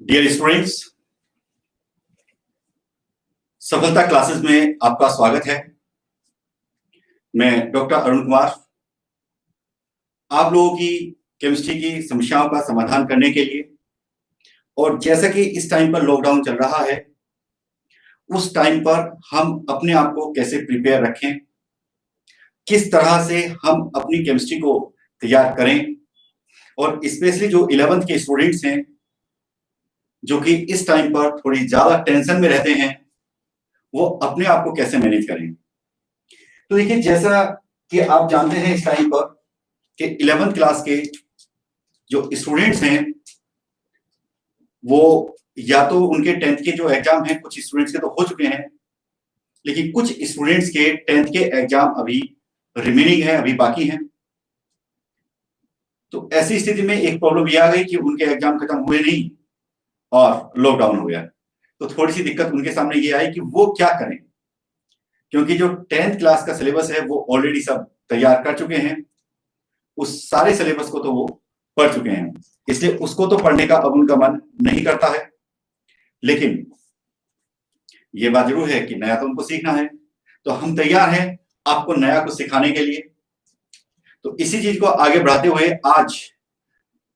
Dear students, सफलता classes में आपका स्वागत है। मैं डॉक्टर अरुण कुमार आप लोगों की केमिस्ट्री की समस्याओं का समाधान करने के लिए, और जैसा कि इस टाइम पर लॉकडाउन चल रहा है, उस टाइम पर हम अपने आप को कैसे प्रिपेयर रखें, किस तरह से हम अपनी केमिस्ट्री को तैयार करें, और स्पेशली जो 11th के स्टूडेंट्स हैं जो कि इस टाइम पर थोड़ी ज्यादा टेंशन में रहते हैं, वो अपने आप को कैसे मैनेज करें। तो देखिए, जैसा कि आप जानते हैं इस टाइम पर कि 11th क्लास के जो स्टूडेंट्स हैं वो या तो उनके 10th के जो एग्जाम हैं, कुछ स्टूडेंट्स के तो हो चुके हैं, लेकिन कुछ स्टूडेंट्स के 10th के एग्जाम अभी रिमेनिंग है, अभी बाकी हैं। तो ऐसी स्थिति में एक प्रॉब्लम ये आ गई कि उनके एग्जाम खत्म हुए नहीं और लॉकडाउन हो गया। तो थोड़ी सी दिक्कत उनके सामने ये आई कि वो क्या करें, क्योंकि जो 10th क्लास का सिलेबस है वो ऑलरेडी सब तैयार कर चुके हैं, उस सारे सिलेबस को तो वो पढ़ चुके हैं, इसलिए उसको तो पढ़ने का अब उनका मन नहीं करता है। लेकिन ये बात जरूर है कि नया तो उनको सीखना है, तो हम तैयार हैं आपको नया कुछ सिखाने के लिए। तो इसी चीज को आगे बढ़ाते हुए आज,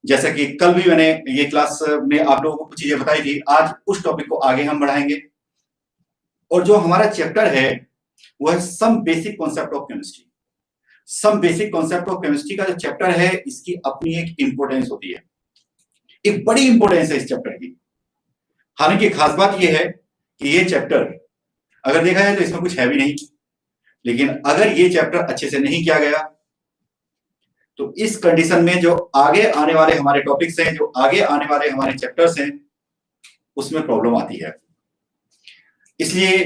जैसा कि कल भी मैंने ये क्लास में आप लोगों को कुछ चीजें बताई थी, आज उस टॉपिक को आगे हम बढ़ाएंगे। और जो हमारा चैप्टर है वो है some basic concept of chemistry. Some basic concept of chemistry का जो चैप्टर है, इसकी अपनी एक इंपोर्टेंस होती है, एक बड़ी इंपोर्टेंस है इस चैप्टर की। हालांकि खास बात यह है कि ये चैप्टर अगर देखा जाए तो इसमें कुछ है भी नहीं, लेकिन अगर ये चैप्टर अच्छे से नहीं किया गया तो इस कंडीशन में जो आगे आने वाले हमारे टॉपिक्स हैं, जो आगे आने वाले हमारे चैप्टर्स हैं, उसमें प्रॉब्लम आती है। इसलिए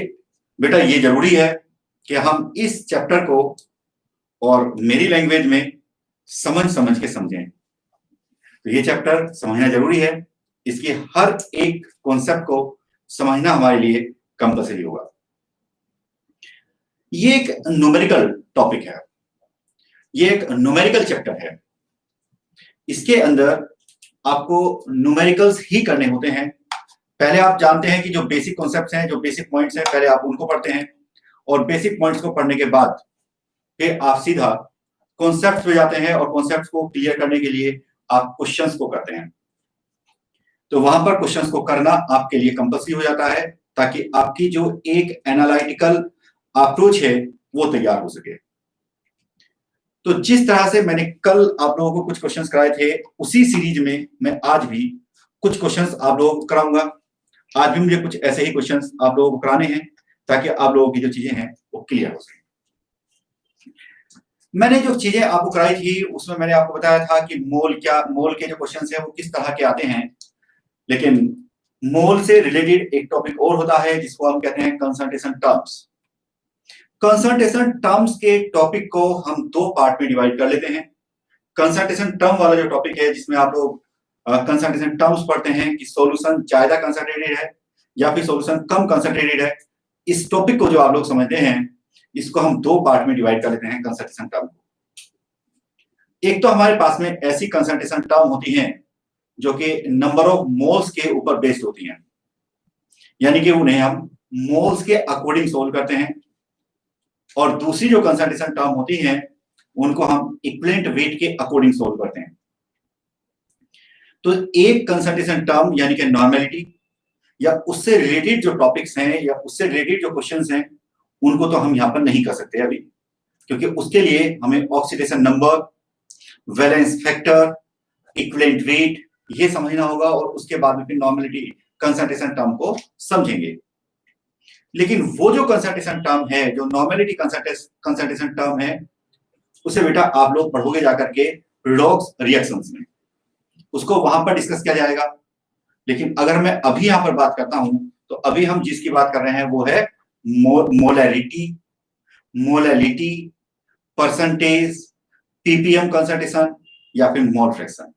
बेटा ये जरूरी है कि हम इस चैप्टर को और मेरी लैंग्वेज में समझ समझ के समझें। तो ये चैप्टर समझना जरूरी है, इसकी हर एक कॉन्सेप्ट को समझना हमारे लिए कंपल्सरी होगा। ये एक न्यूमेरिकल टॉपिक है, ये एक न्यूमेरिकल चैप्टर है। इसके अंदर आपको न्यूमेरिकल्स ही करने होते हैं। पहले आप जानते हैं कि जो बेसिक कॉन्सेप्ट्स हैं, जो बेसिक पॉइंट्स हैं, पहले आप उनको पढ़ते हैं, और बेसिक पॉइंट्स को पढ़ने के बाद फिर आप सीधा कॉन्सेप्ट्स पे जाते हैं, और कॉन्सेप्ट्स को क्लियर करने के लिए आप क्वेश्चंस को करते हैं। तो वहां पर क्वेश्चंस को करना आपके लिए कंपल्सरी हो जाता है, ताकि आपकी जो एक एनालिटिकल अप्रोच है वो तैयार हो सके। तो जिस तरह से मैंने कल आप लोगों को कुछ क्वेश्चंस कराए थे, उसी सीरीज में मैं आज भी कुछ क्वेश्चंस आप लोगों को कराऊंगा। आज भी मुझे कुछ ऐसे ही क्वेश्चंस आप लोगों को कराने हैं, ताकि आप लोगों की जो चीजें हैं वो क्लियर हो सके। मैंने जो चीजें आपको कराई थी उसमें मैंने आपको बताया था कि मोल के जो क्वेश्चंस हैं वो किस तरह के आते हैं। लेकिन मोल से रिलेटेड एक टॉपिक और होता है जिसको हम कहते हैं कंसंट्रेशन टर्म्स। कंसंट्रेशन टर्म्स के टॉपिक को हम दो पार्ट में डिवाइड कर लेते हैं। कंसंट्रेशन टर्म वाला जो टॉपिक है, जिसमें आप लोग कंसंट्रेशन टर्म्स पढ़ते हैं कि सॉल्यूशन ज्यादा कंसंट्रेटेड है या फिर सॉल्यूशन कम कंसंट्रेटेड है, इस टॉपिक को जो आप लोग समझते हैं, इसको हम दो पार्ट में डिवाइड कर लेते हैं कंसंट्रेशन टर्म को। एक तो हमारे पास में ऐसी कंसंट्रेशन टर्म होती हैं जो कि नंबर ऑफ मोल्स के ऊपर बेस्ड होती हैं, यानी कि उन्हें हम मोल्स के अकॉर्डिंग सोल्व करते हैं। और दूसरी जो कंसंट्रेशन टर्म होती हैं उनको हम इक्विवेलेंट वेट के अकॉर्डिंग सोल्व करते हैं। तो एक कंसंट्रेशन टर्म यानी कि नॉर्मेलिटी या उससे रिलेटेड जो टॉपिक्स हैं या उससे रिलेटेड जो क्वेश्चंस हैं, उनको तो हम यहां पर नहीं कर सकते अभी, क्योंकि उसके लिए हमें oxidation number, valence factor, equivalent weight ये समझना होगा, और उसके बाद में फिर नॉर्मेलिटी कंसंट्रेशन टर्म को समझेंगे। लेकिन वो जो कंसंट्रेशन टर्म है, जो नॉर्मेलिटी कंसंट्रेशन टर्म है, उसे बेटा आप लोग पढ़ोगे जाकर के रिडॉक्स रिएक्शंस में, उसको वहां पर डिस्कस किया जाएगा। लेकिन अगर मैं अभी यहां पर बात करता हूं, तो अभी हम जिसकी बात कर रहे हैं वो है मोलैलिटी, परसेंटेज, पीपीएम कंसंट्रेशन या फिर मोल फ्रैक्शन,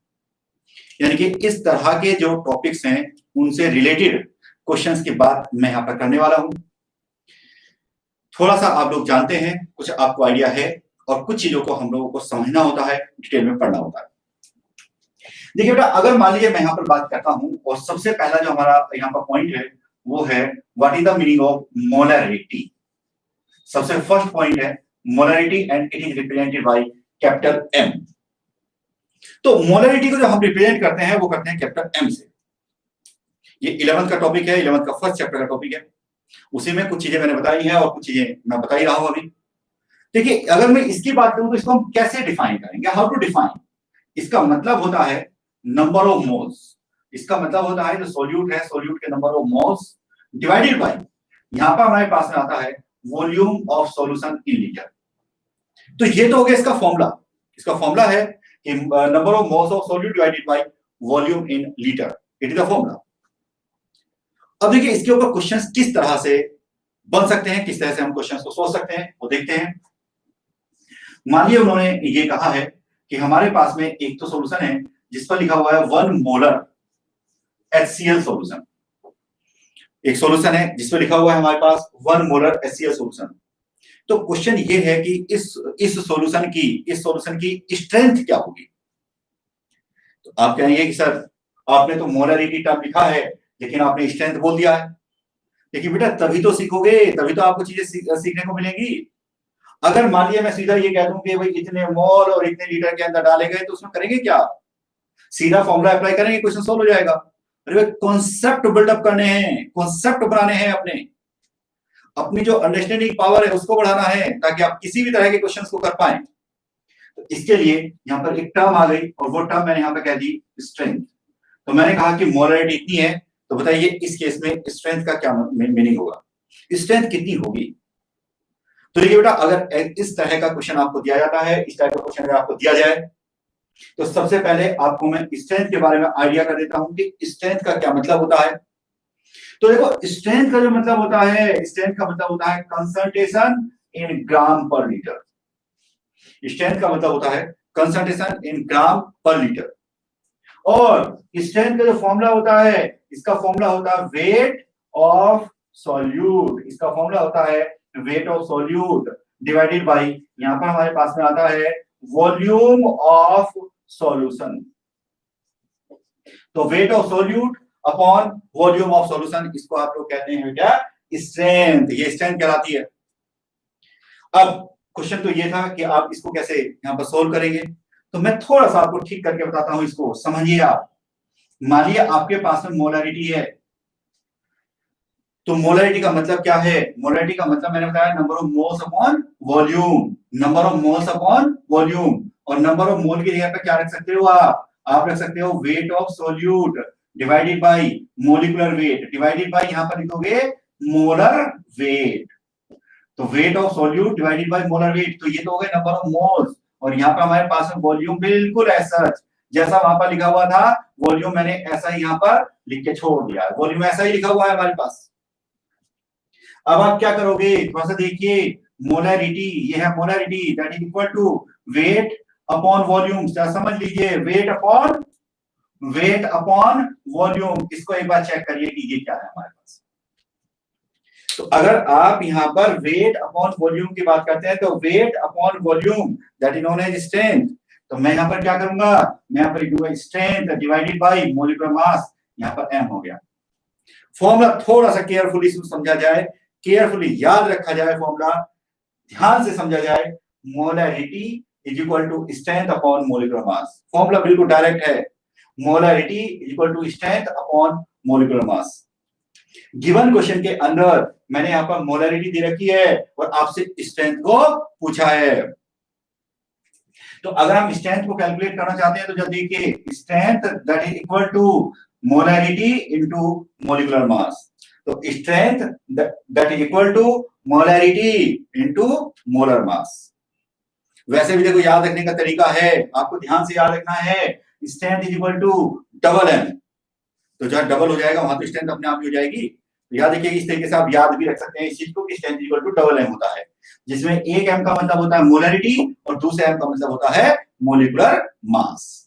यानी कि इस तरह के जो टॉपिक्स हैं उनसे रिलेटेड क्वेश्चंस की बात मैं यहां पर करने वाला हूं। थोड़ा सा आप लोग जानते हैं, कुछ आपको आइडिया है, और कुछ चीजों को हम लोगों को समझना होता है, डिटेल में पढ़ना होता है। देखिए बेटा, अगर मान लीजिए मैं यहाँ पर बात करता हूं और सबसे पहला जो हमारा यहाँ पर पॉइंट है वो है what is the meaning of molarity. सबसे फर्स्ट पॉइंट है molarity and it is represented by capital M. तो मोलरिटी को जो हम रिप्रेजेंट करते हैं वो करते हैं कैपिटल एम से। ये 11th का टॉपिक है, 11th का फर्स्ट चैप्टर का टॉपिक है। उसी में कुछ चीजें मैंने बताई है और कुछ चीजें मैं बता ही रहा हूं अभी। देखिए, अगर मैं इसकी बात करूं तो इसको हम कैसे डिफाइन करेंगे, हाउ टू डिफाइन। इसका मतलब होता है नंबर ऑफ मोल्स। इसका मतलब होता है जो सॉल्यूट है, सॉल्यूट के number of moles divided bye, यहां पर हमारे पास में आता है volume of solution in litre. तो ये तो हो गया इसका फॉर्मूला। इसका फॉर्मूला है कि number of moles of solute divided by volume in litre, it is the formula. अब देखिए इसके ऊपर क्वेश्चंस किस तरह से बन सकते हैं, किस तरह से हम क्वेश्चंस को सोच सकते हैं वो देखते हैं। मानिए उन्होंने ये कहा है कि हमारे पास में एक तो सॉल्यूशन है जिस पर लिखा हुआ है 1 मोलर HCl सॉल्यूशन। एक सॉल्यूशन है जिस पर लिखा हुआ है हमारे पास 1 मोलर HCl सॉल्यूशन। तो क्वेश्चन ये है कि इस सॉल्यूशन की स्ट्रेंथ क्या होगी। तो आप कहेंगे कि सर आपने तो मोलरिटी टर्म लिखा है लेकिन आपने स्ट्रेंथ बोल दिया है। देखिए बेटा, तभी तो सीखोगे, तभी तो आपको चीजें सीखने को मिलेंगी। अगर मान लिया मैं सीधा ये कह दूं कि भाई इतने मोल और इतने लीटर के अंदर डाले गए तो उसमें करेंगे क्या, सीधा फॉर्मूला अप्लाई करेंगे, क्वेश्चन सोल्व हो जाएगा। अरे कॉन्सेप्ट बिल्डअप करने हैं, कॉन्सेप्ट बनाने हैं, अपनी जो अंडरस्टैंडिंग पावर है उसको बढ़ाना है ताकि आप किसी भी तरह के क्वेश्चंस को कर पाए। तो इसके लिए यहाँ पर एक टर्म आ गई और वो टर्म मैंने यहाँ पे कह दी स्ट्रेंथ। तो मैंने कहा कि मोलरिटी इतनी है, तो बताइए इस केस में स्ट्रेंथ का क्या मीनिंग होगा, स्ट्रेंथ कितनी होगी। तो देखिए बेटा, अगर इस तरह का क्वेश्चन आपको दिया जाता है, इस तरह का क्वेश्चन अगर आपको दिया जाए तो सबसे पहले आपको मैं स्ट्रेंथ के बारे में आइडिया कर देता हूं कि स्ट्रेंथ का क्या मतलब होता है। तो देखो, स्ट्रेंथ का जो मतलब होता है, स्ट्रेंथ का मतलब होता है कंसंट्रेशन इन ग्राम पर लीटर। स्ट्रेंथ का मतलब होता है कंसंट्रेशन इन ग्राम पर लीटर। और स्ट्रेंथ का जो फॉर्मूला होता है, इसका फॉर्मूला होता है वेट ऑफ सॉल्यूट। इसका फॉर्मूला होता है weight of solute divided by, यहां पर हमारे पास में आता है वॉल्यूम ऑफ सॉल्यूशन। तो weight of solute upon volume of solution, इसको आप लोग कहते हैं क्या, स्ट्रेंथ। ये स्ट्रेंथ कहलाती है। अब क्वेश्चन तो ये था कि आप इसको कैसे यहां पर सोल्व करेंगे, तो मैं थोड़ा सा आपको ठीक करके बताता हूं, इसको समझिए आप। मानिए आपके पास में मोलरिटी है, तो मोलरिटी का मतलब क्या है, मोलरिटी का मतलब मैंने बताया number of moles upon volume, number of moles upon volume. और नंबर ऑफ मोल की जगह पे क्या रख सकते हो आप रख सकते हो weight of solute divided by molecular weight divided by, यहां पर लिखोगे मोलर वेट। तो weight of solute divided by molar weight, तो ये तो हो गए नंबर ऑफ मोल्स। और यहाँ पर हमारे पास में वॉल्यूम बिल्कुल ऐसा जैसा वहां पर लिखा हुआ था, वॉल्यूम मैंने ऐसा ही यहाँ पर लिख के छोड़ दिया है, वॉल्यूम ऐसा ही लिखा हुआ है हमारे पास। अब आप क्या करोगे, थोड़ा सा देखिए, मोलरिटी, ये है molarity that is equal to weight upon volume. समझ लीजिए वेट अपॉन वॉल्यूम। इसको एक बार चेक करिए कि ये क्या है हमारे पास। तो अगर आप यहां पर वेट अपॉन वॉल्यूम की बात करते हैं तो weight upon volume that is known as strength. तो मैं यहां पर क्या करूंगा, मैं यहां पर लिखूंगा strength divided by molecular mass, यहां पर m हो गया। फॉर्मूला थोड़ा सा केयरफुली समझा जाए, केयरफुली याद रखा जाए, फॉर्मूला ध्यान से समझा जाए। Molarity is equal to strength upon molecular mass. Formula बिल्कुल डायरेक्ट है, molarity is equal to strength upon molecular mass. Given question के अंदर मैंने यहां पर मोलरिटी दे रखी है और आपसे स्ट्रेंथ को पूछा है। तो अगर हम स्ट्रेंथ को कैलकुलेट करना चाहते हैं तो जब देखिए strength that is equal to molarity into molecular mass. तो strength that is equal to molarity into molar mass. वैसे भी देखो याद रखने का तरीका है, आपको ध्यान से याद रखना है, strength is equal to double m। तो जहां डबल हो जाएगा वहां तो स्ट्रेंथ अपने आप ही हो जाएगी। तो याद रखिए, इस तरीके से आप याद भी रख सकते हैं इस चीज को कि strength equal to double m होता है, जिसमें एक m का मतलब होता है मोलरिटी और दूसरे m का मतलब होता है मोलिकुलर मास।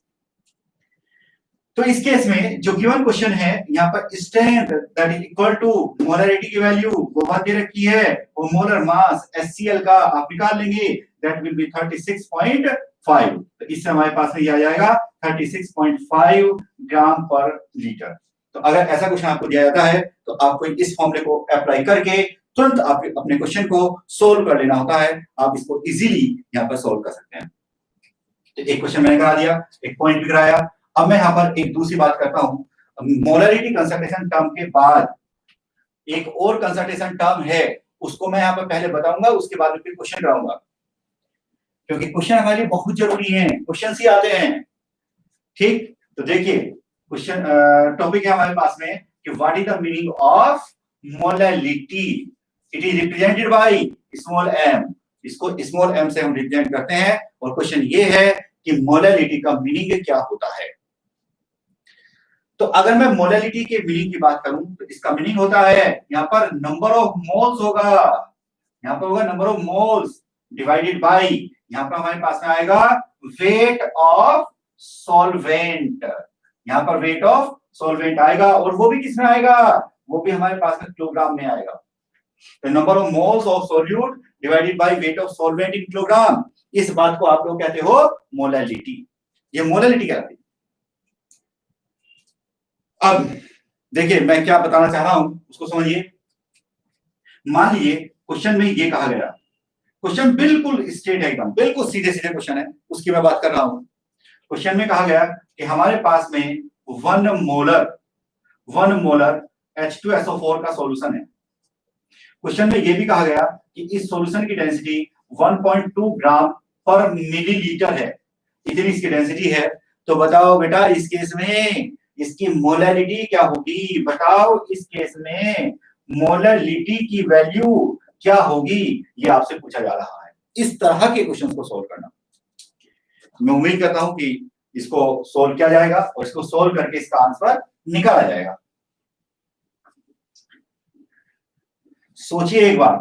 तो इस केस में जो गिवन क्वेश्चन है यहाँ पर strength that is equal to molarity की वैल्यू वो बात दे रखी है और मोलर मास HCl का आप निकाल लेंगे दैट विल बी 36.5 तो इससे हमारे पास में ये आ जाएगा 36.5 ग्राम पर लीटर। तो अगर ऐसा क्वेश्चन आपको दिया जाता है तो आपको इस फॉर्मूले को अप्लाई करके तुरंत आप अपने क्वेश्चन को सोल्व कर लेना होता है। आप इसको इजीली यहाँ पर सोल्व कर सकते हैं। तो एक क्वेश्चन मैंने करा दिया, एक पॉइंट भी कराया। अब मैं यहाँ पर एक दूसरी बात करता हूँ। मोलरिटी कंसंट्रेशन टर्म के बाद एक और कंसंट्रेशन टर्म है, उसको मैं यहाँ पर पहले बताऊंगा, उसके बाद फिर क्वेश्चन कराऊंगा, क्योंकि क्वेश्चन हमारे लिए बहुत जरूरी है, क्वेश्चन ही आते हैं। ठीक, तो देखिए क्वेश्चन टॉपिक है हमारे पास में कि what is the meaning of molality. It is represented by small m। इसको स्मॉल m से हम रिप्रेजेंट करते हैं। और क्वेश्चन ये है कि मोलैलिटी का मीनिंग क्या होता है। तो अगर मैं मोलैलिटी के मीनिंग की बात करूं तो इसका मीनिंग होता है यहाँ पर नंबर ऑफ मोल्स होगा, यहाँ पर होगा number of moles divided bye, यहाँ पर हमारे पास में आएगा वेट ऑफ सॉल्वेंट। यहाँ पर वेट ऑफ सॉल्वेंट आएगा, और वो भी किसमें आएगा, वो भी हमारे पास में किलोग्राम में आएगा। तो number of moles of solute divided by weight of solvent in kilogram, इस बात को आप लोग कहते हो मोलैलिटी। ये मोलैलिटी कहलाती है। अब देखिए मैं क्या बताना चाह रहा हूं उसको समझिए। मान लीजिए क्वेश्चन में ये कहा गया, क्वेश्चन बिल्कुल स्ट्रेट है, एकदम बिल्कुल सीधे सीधे क्वेश्चन है, उसकी मैं बात कर रहा हूं। क्वेश्चन में कहा गया कि हमारे पास में 1 मोलर H2SO4 का सॉल्यूशन है। क्वेश्चन में यह भी कहा गया कि इस सॉल्यूशन की डेंसिटी 1.2 ग्राम पर मिलीलीटर है, इतनी इसकी डेंसिटी है। तो बताओ बेटा इस केस में इसकी मोलैलिटी क्या होगी, बताओ इस केस में मोलैलिटी की वैल्यू क्या होगी, ये आपसे पूछा जा रहा है। इस तरह के क्वेश्चन को सोल्व करना, मैं उम्मीद करता हूं कि इसको सोल्व किया जाएगा और इसको सोल्व करके इसका आंसर निकाला जाएगा। सोचिए एक बार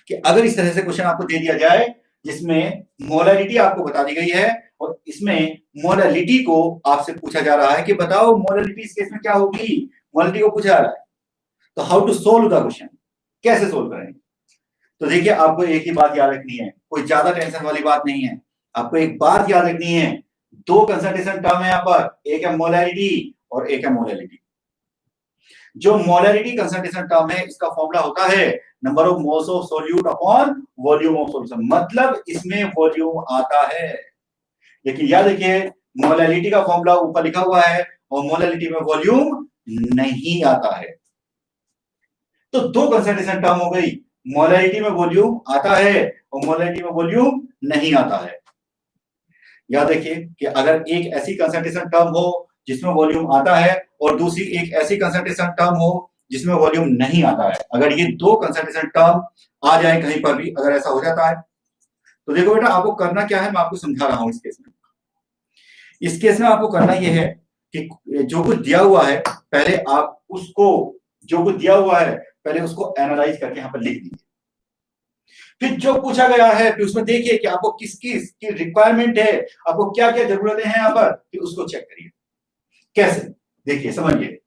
कि अगर इस तरह से क्वेश्चन आपको दे दिया जाए जिसमें मोलैलिटी आपको बता दी गई है और इसमें मोलैलिटी को आपसे पूछा जा रहा है कि बताओ मोलैलिटी इस केस में क्या होगी, मोलैलिटी को पूछा जा रहा है, तो how to solve the question, कैसे सोल्व करेंगे। तो देखिए आपको एक ही बात याद रखनी है, कोई ज्यादा टेंशन वाली बात नहीं है। आपको एक बात याद रखनी है, दो कंसंट्रेशन टर्म है यहाँ पर, एक है मोलैलिटी और एक है मोलैलिटी। जो मोलैलिटी कंसंट्रेशन टर्म है इसका फॉर्मूला होता है number of moles of solute upon volume of solution, मतलब इसमें वॉल्यूम आता है। लेकिन याद रखिए मोलैलिटी का फॉर्मूला ऊपर लिखा हुआ है और मोलैलिटी में वॉल्यूम नहीं आता है। तो दो कंसंट्रेशन टर्म हो गई, मोलैलिटी में वॉल्यूम आता है और मोलैलिटी में वॉल्यूम नहीं आता है। याद रखिए कि अगर एक ऐसी कंसंट्रेशन टर्म हो जिसमें वॉल्यूम आता है और दूसरी एक ऐसी कंसंट्रेशन टर्म हो जिसमें वॉल्यूम नहीं आता है, अगर ये दो कंसंट्रेशन टर्म आ जाए कहीं पर भी, अगर ऐसा हो जाता है तो देखो बेटा आपको करना क्या है, मैं आपको समझा रहा हूं। इस केस में आपको करना यह है कि जो कुछ दिया हुआ है पहले आप उसको, जो कुछ दिया हुआ है पहले उसको एनालाइज करके यहां पर लिख दीजिए। फिर जो पूछा गया है फिर उसमें देखिए कि आपको किसकी रिक्वायरमेंट है, आपको क्या क्या जरूरतें हैं यहाँ पर, फिर उसको चेक करिए। कैसे, देखिए समझिए।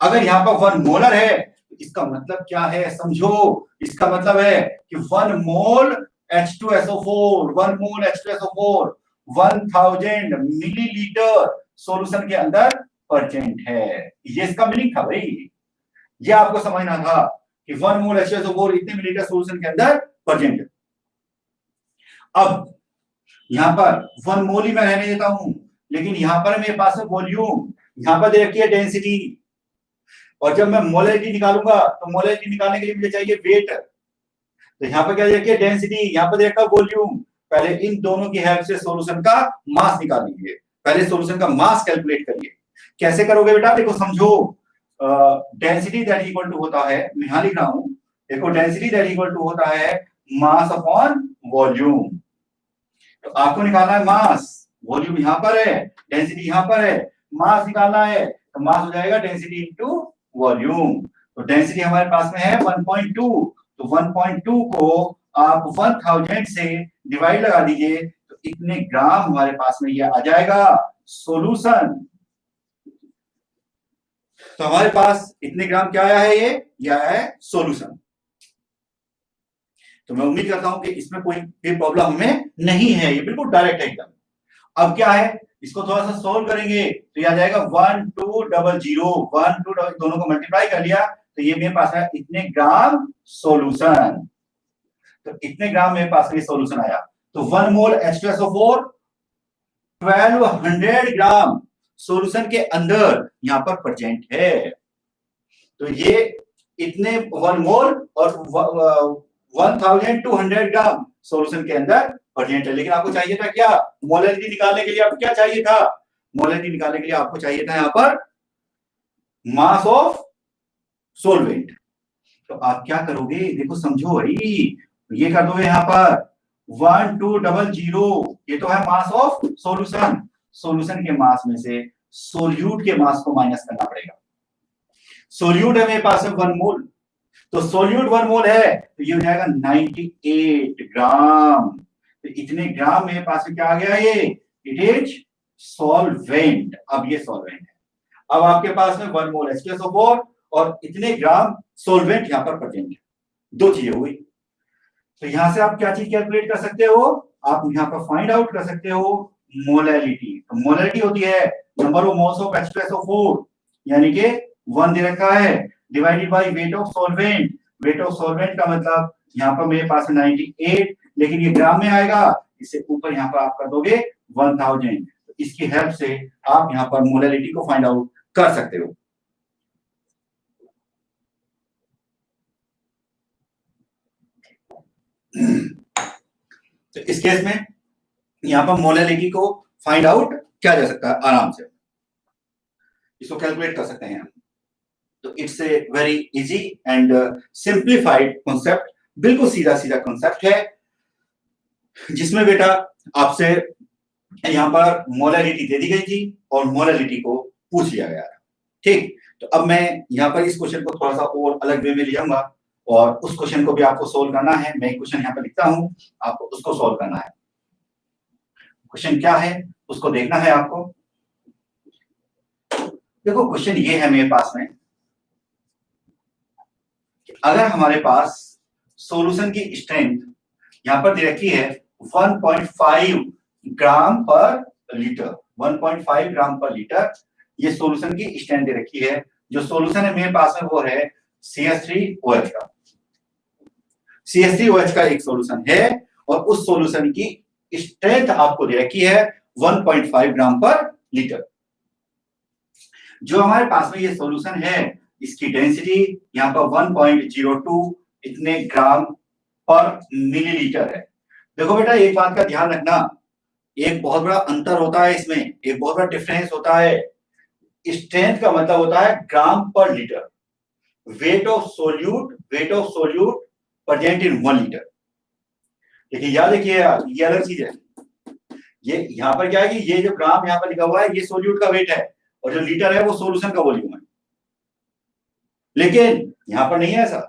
अगर यहाँ पर 1 मोलर है तो इसका मतलब क्या है समझो। इसका मतलब है कि 1 मोल H2SO4, 1 मोल H2SO4 1000 मिलीलीटर सॉल्यूशन के अंदर प्रेजेंट है। ये इसका मीनिंग था भाई, ये आपको समझना था कि 1 मोल H2SO4 इतने मिलीलीटर सॉल्यूशन के अंदर प्रेजेंट है। अब यहां पर 1 मोल ही मैं रहने देता हूं, लेकिन यहां पर मेरे पास वॉल्यूम, यहां पर दे रखी है डेंसिटी, और जब मैं मोलैलिटी निकालूंगा तो मोलैलिटी निकालने के लिए मुझे चाहिए वेट। तो यहां पर क्या दे रखी है डेंसिटी, यहां पर दे रखा वॉल्यूम। पहले इन दोनों की हेल्प से सॉल्यूशन का मास निकाल लीजिए, पहले सॉल्यूशन का मास कैलकुलेट करिए। कैसे करोगे बेटा, देखो समझो। डेंसिटी दैट इक्वल टू होता है, मैं यहां लिख रहा हूं, देखो डेंसिटी दैट इक्वल टू होता है मास अपॉन वॉल्यूम। तो आपको निकालना है मास, वॉल्यूम यहां पर है, डेंसिटी यहां पर है, मास निकालना है तो मास हो जाएगा डेंसिटी इनटू वॉल्यूम। तो डेंसिटी हमारे पास में है 1.2, तो 1.2 को आप 1000 से डिवाइड लगा दीजिए तो इतने ग्राम हमारे पास में ये आ जाएगा सॉल्यूशन। तो हमारे पास इतने ग्राम क्या आया है, ये आया है सॉल्यूशन। तो मैं उम्मीद करता हूं कि इसमें कोई भी प्रॉब्लम हमें नहीं है, ये बिल्कुल डायरेक्ट है एकदम। अब क्या है, इसको थोड़ा सा सोल्व करेंगे तो ये आ जाएगा 1200, 1200 दोनों को मल्टीप्लाई कर लिया तो ये मेरे पास है इतने ग्राम सॉल्यूशन। तो इतने ग्राम मेरे पास ये सॉल्यूशन आया। तो 1 मोल H2SO4 1200 ग्राम सॉल्यूशन के अंदर यहां पर प्रेजेंट है। तो ये इतने 1 मोल और 1200 ग्राम सॉल्यूशन के अंदर प्रेजेंट है। लेकिन आपको चाहिए था क्या, मोलैरिटी निकालने के लिए आपको क्या चाहिए था, मोलैरिटी निकालने के लिए आपको चाहिए था यहां पर मास ऑफ सॉल्वेंट। तो आप क्या करोगे, देखो समझो भाई, ये कर दोगे यहां पर 1200, ये तो है मास ऑफ सॉल्यूशन, सॉल्यूशन के मास में से सोल्यूट के मास को माइनस करना पड़ेगा। सोल्यूट है मेरे पास 1 मोल, तो सोल्यूट 1 मोल है तो ये हो जाएगा 98 ग्राम। तो इतने ग्राम मेरे पास में क्या आ गया, ये इट इज सॉल्वेंट। अब ये सॉल्वेंट है। अब आपके पास में 1 मोल H2SO4 और इतने ग्राम सॉल्वेंट यहां पर प्रेजेंट है। दो चीजें हुई। तो यहां से आप क्या चीज कैलकुलेट कर सकते हो, आप यहां पर फाइंड आउट कर सकते हो मोलैरिटी। तो मोलैरिटी होती है number of moles of H2SO4 यानी कि 1 दे रखा है divided by weight of solvent. Weight of solvent का मतलब यहां पर मेरे पास 98, लेकिन ये ग्राम में आएगा, इससे ऊपर यहां पर आप कर दोगे 1000। तो इसकी हेल्प से आप यहां पर मोलैरिटी को फाइंड आउट कर सकते हो। तो इस केस में यहां पर मोलैरिटी को फाइंड आउट किया जा सकता है आराम से, इसको कैलकुलेट कर सकते हैं। तो it's a very easy and simplified concept, बिल्कुल सीधा सीधा कॉन्सेप्ट है, जिसमें बेटा आपसे यहां पर मोलैरिटी दे दी गई थी और मोलैरिटी को पूछ लिया गया। ठीक, तो अब मैं यहां पर इस क्वेश्चन को थोड़ा सा और अलग वे में ले जाऊंगा और उस क्वेश्चन को भी आपको सोल्व करना है। मैं क्वेश्चन यहां पर लिखता हूं, आपको उसको सोल्व करना है। क्वेश्चन क्या है उसको देखना है आपको। देखो क्वेश्चन ये है मेरे पास में, अगर हमारे पास सॉल्यूशन की स्ट्रेंथ यहां पर दे रखी है 1.5 ग्राम पर लीटर, 1.5 ग्राम पर लीटर ये सॉल्यूशन की स्ट्रेंथ दे रखी है। जो सॉल्यूशन है मेरे पास में वो है CH3OH का। CH3OH का एक सॉल्यूशन है और उस सॉल्यूशन की स्ट्रेंथ आपको दे रखी है 1.5 ग्राम पर लीटर। जो हमारे पास में ये सॉल्यूशन है इसकी डेंसिटी यहां पर 1.02 इतने ग्राम पर मिलीलीटर है। देखो बेटा एक बात का ध्यान रखना, एक बहुत बड़ा अंतर होता है इसमें, एक बहुत बड़ा डिफरेंस होता है। स्ट्रेंथ का मतलब होता है ग्राम पर litre, weight of solute present in 1 litre. लेकिन याद रखिए ये अलग चीज है। ये यहां पर क्या है कि ये जो ग्राम यहां पर लिखा हुआ है ये सोल्यूट का वेट है और जो लीटर है वो सॉल्यूशन का वॉल्यूम है। लेकिन यहां पर नहीं है ऐसा,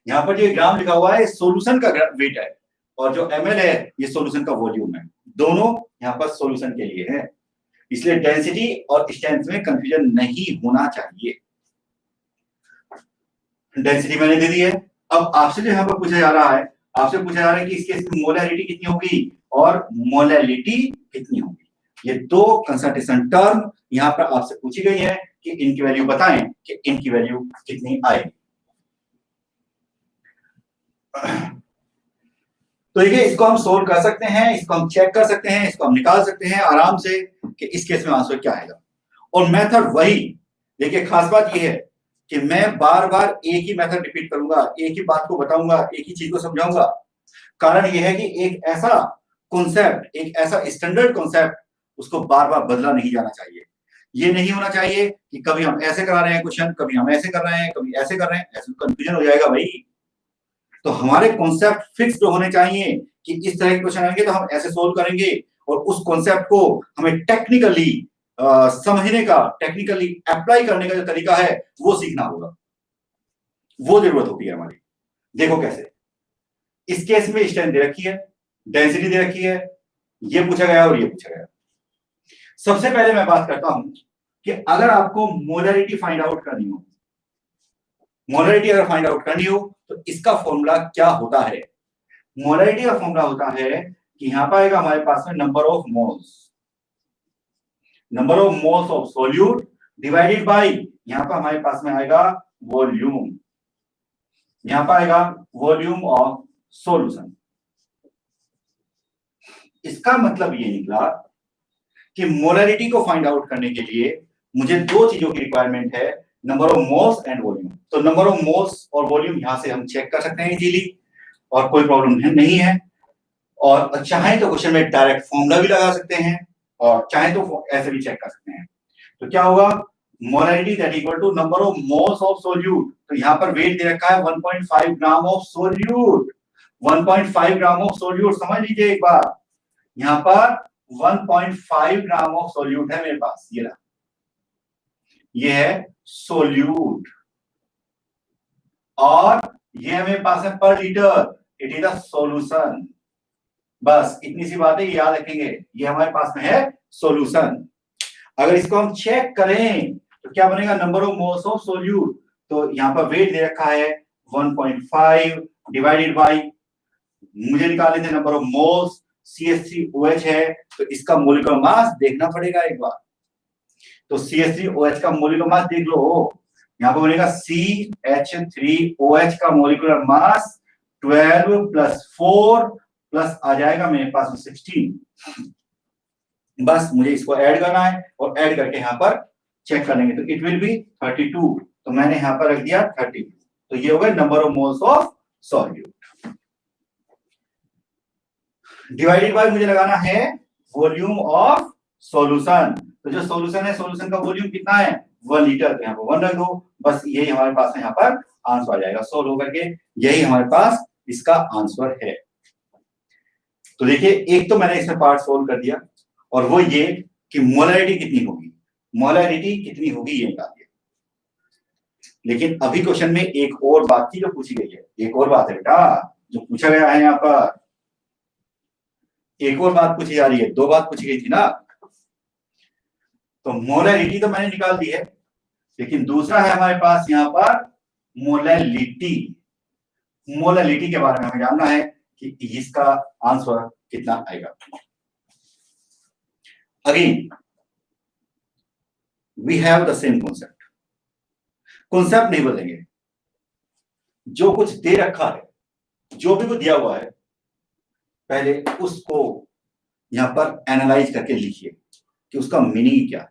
यहां पर जो ग्राम लिखा हुआ है सॉल्यूशन का वेट है और जो ml है ये सॉल्यूशन का वॉल्यूम है। दोनों यहां पर सॉल्यूशन के लिए है, इसलिए डेंसिटी और स्ट्रेंथ में कंफ्यूजन नहीं होना चाहिए। डेंसिटी मैंने दे दी है। अब आपसे जो यहां पर पूछा जा रहा है, आपसे पूछा जा रहा है कि इसके मोलैरिटी कितनी होगी और मोलैलिटी कितनी होगी। ये दो कंसंट्रेशन टर्म यहां पर आपसे पूछी गई है कि इनकी वैल्यू बताएं कि इनकी वैल्यू कितनी आएगी। तो देखिए इसको हम सोल्व कर सकते हैं, इसको हम चेक कर सकते हैं, इसको हम निकाल सकते हैं आराम से कि इस केस में आंसर क्या आएगा। और मेथड वही, देखिए खास बात यह है कि मैं बार बार एक ही मेथड रिपीट करूंगा, एक ही बात को बताऊंगा, एक ही चीज को समझाऊंगा। कारण यह है कि एक ऐसा कॉन्सेप्ट, एक ऐसा स्टैंडर्ड कॉन्सेप्ट उसको बार बार बदला नहीं जाना चाहिए। ये नहीं होना चाहिए कि कभी हम ऐसे करा रहे हैं क्वेश्चन, कभी हम ऐसे कर रहे हैं, कभी ऐसे कर रहे हैं, ऐसे कंफ्यूजन हो जाएगा भाई। तो हमारे कॉन्सेप्ट फिक्स्ड होने चाहिए कि इस तरह के क्वेश्चन आएंगे तो हम ऐसे सोल्व करेंगे और उस कॉन्सेप्ट को हमें टेक्निकली समझने का, टेक्निकली अप्लाई करने का जो तरीका है वो सीखना होगा, वो जरूरत होती है हमारी। देखो कैसे, इस केस में स्ट्रेंथ दे रखी है, डेंसिटी दे रखी है, ये पूछा गया और ये पूछा गया। सबसे पहले मैं बात करता हूं कि अगर आपको मोलैरिटी फाइंड आउट करनी हो, मोलैरिटी अगर फाइंड आउट करनी हो तो इसका फॉर्मूला क्या होता है। मोलैरिटी का फॉर्मूला होता है कि यहां पर आएगा हमारे पास में number of moles, number of moles of solute divided by, यहां पर हमारे पास में आएगा वॉल्यूम, यहां पर आएगा वॉल्यूम ऑफ सॉल्यूशन। इसका मतलब ये निकला कि मोलरिटी को फाइंड आउट करने के लिए मुझे दो चीजों की रिक्वायरमेंट है, number of moles and volume. तो नंबर ऑफ मोल्स और वॉल्यूम यहां से हम चेक कर सकते हैं इजीली और कोई प्रॉब्लम नहीं है। और चाहे तो क्वेश्चन में डायरेक्ट फॉर्मूला भी लगा सकते हैं और चाहे तो ऐसे भी चेक कर सकते हैं। तो क्या होगा, molarity that equal to number of moles of solute. तो यहां पर वेट दे रखा है 1.5 gram of solute, 1.5 gram of solute. समझ लीजिए एक बार, यहां पर 1.5 ग्राम ऑफ सोल्यूट है मेरे पास, ये रहा, ये है सोल्यूट और ये मेरे पास है पर litre, it is a solution. बस इतनी सी बात है, याद रखेंगे, ये हमारे पास में है सॉल्यूशन। अगर इसको हम चेक करें तो क्या बनेगा, number of moles of solute. तो यहां पर वेट दे रखा है 1.5 डिवाइडेड बाय, मुझे निकालने थे नंबर ऑफ मोल्स, CH3OH है तो इसका मोलिकुलर मास देखना पड़ेगा एक बार। तो CH3OH का मोलिकुलर मास देख लो, यहां पर बनेगा CH3OH का मोलिकुलर मास 12 प्लस 4 प्लस आ जाएगा मेरे पास 16। बस मुझे इसको ऐड करना है और ऐड करके यहां पर चेक कर लेंगे, तो इट विल बी 32। तो मैंने यहां पर रख दिया 32। तो ये हो गया number of moles of solute. Divided by मुझे लगाना है वॉल्यूम ऑफ सॉल्यूशन। तो जो सॉल्यूशन है, सॉल्यूशन का वॉल्यूम कितना है 1 लीटर, तो यहाँ पर 1 रख दो, बस यही हमारे पास यहाँ पर आंसर आ जाएगा। सोल्व होकर के यही हमारे पास इसका आंसर है। तो देखिए, एक तो मैंने इसमें पार्ट सोल्व कर दिया और वो ये कि मोलरिटी कितनी होगी, मोलरिटी कितनी होगी ये निकाल दिया। लेकिन अभी क्वेश्चन में एक और बात थी जो पूछी गई है, एक और बात है बेटा जो पूछा गया है यहाँ पर, एक और बात पूछी जा रही है, दो बात पूछी गई थी ना। तो मोलरिटी तो मैंने निकाल दी है, लेकिन दूसरा है हमारे पास यहाँ पर मोलैलिटी। मोलैलिटी के बारे में हमें जानना है कि इसका आंसर कितना आएगा। Again we have the same concept, concept नहीं बदलेंगे। जो कुछ दे रखा है, जो भी कुछ दिया हुआ है, पहले उसको यहां पर एनालाइज करके लिखिए कि उसका मीनिंग क्या है।